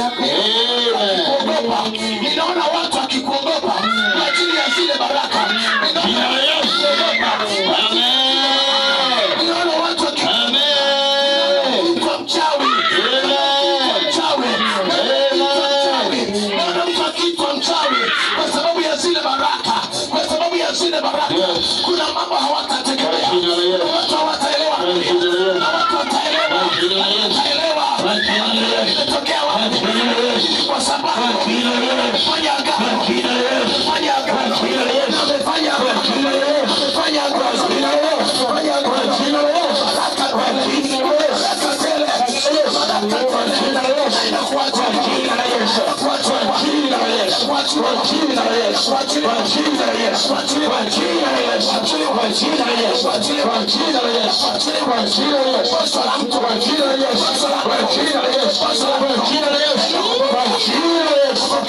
Kuogopa. Ninaona watu wakikuogopa kwa ajili ya zile baraka. Ninaona watu wakikuogopa mchawi. Naona mtu akiitwa mchawi kwa sababu ya zile baraka. Kwa sababu ya zile baraka. Kuna mambo hawatategemea. Watu hawataelewa. Watu wataelewa. Imetokea wapi? Kwa sababu amefanya agano. Amefanya agano. Amefanya agano. Amefanya agano. Amefanya agano. Baraka tele. Baraka tele. Baraka tele. Inakuacha jina la Yesu. Inakuacha jina la Yesu. Inakuacha jina la Yesu. Inakuacha jina la Yesu. Inakuacha jina la Yesu. Inakuacha jina la Yesu. Inakuacha jina la Yesu. Inakuacha jina la Yesu. Pastor mtu kwa jina la Yesu. Kwa jina la Yesu. Kwa jina la Yesu. Kwa jina la Yesu. Kwa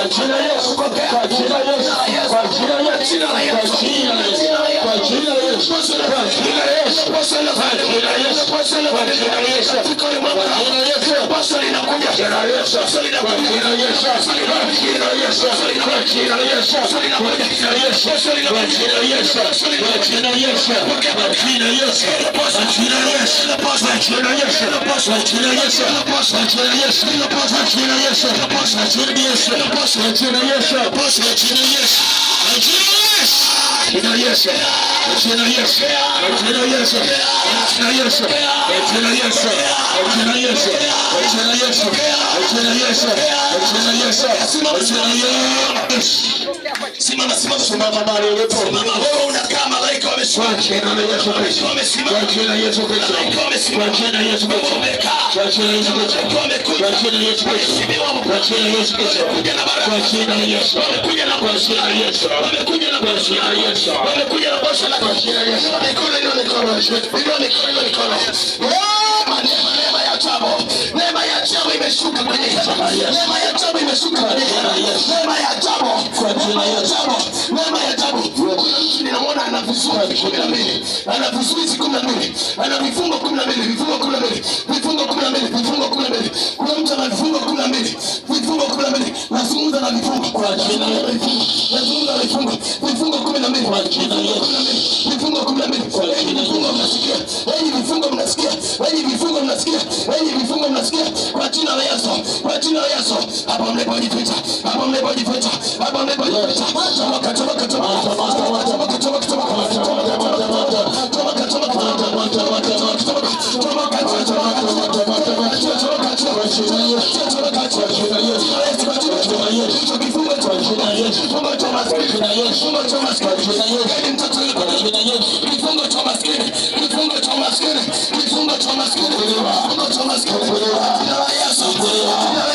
jina la Yesu. Kwa jina la Yesu. Kwa jina la Yesu. Jina la Yesu. Kwa jina la Yesu. Kwa jina la Yesu. Kwa jina la Yesu. Kwa jina la Yesu. Kwa jina la Yesu. Katika mambo ya Yesu. Pastor inakuja. Jina la Yesu. Pastor inakuja. Jina la Yesu. Jina la Yesu. Kwa jina la Yesu. Kwa jina la Yesu. Kwa jina la Yesu. Kwa jina la Yesu. Kwa jina la Yesu. Kwa jina la Yesu. Kwa jina la Yesu. Kwa jina la Yesu. Kwa jina la Yesu. Kwa jina la Yesu. Kwa jina la Yesu. Kwa jina la Yesu. Kwa jina la Yesu. Kwa jina la Yesu. Kwa jina la Yesu. Jina Yesu, jina Yesu, jina Yesu, jina Yesu, jina Yesu, jina Yesu, jina Yesu, jina Yesu, jina Yesu, jina Yesu. Simama, simama, simama mahali ulipo. Wewe unakaa malaika wameshuka. Jina Yesu Kristo. Kwa jina Yesu Kristo. Kwa jina Yesu Kristo. Kwa jina Yesu Kristo. Kwa jina Yesu Kristo. Kwa jina Yesu Kristo. Kwa jina Yesu. Wamekuja na kwa jina Yesu. Wamekuja na kwa jina Yesu. Wamekuja na kwa jina Yesu. Mikono ile mikono. Mikono mikono. Neema ya ajabu. Neema ya ajabu imeshuka kwenye neema ya ajabu imeshuka kwenye neema ya ajabu. Kwa jina ya ajabu. Neema ya ajabu. Ninamwona ana vizuizi 12. Ana vizuizi 12. Ana vifungo 12. Vifungo 12. Vifungo 12. Vifungo 12. Kuna mtu ana vifungo 12. Vifungo 12. Nazungumza na vifungo kwa jina la Yesu. Nazungumza na vifungo. Vifungo 12 kwa jina la Yesu. Vifungo 12 kwa jina la Yesu. Mnasikia? Wengi vifungo mnasikia? Wengi vifungo mnasikia? Wengi vifungo mnasikia? Kwa jina la Yesu. Kwa jina la Yesu. Hapa mlepojificha. Hapa mlepojificha. Hapa mlepojificha. Toka toka Kifungo cha maskini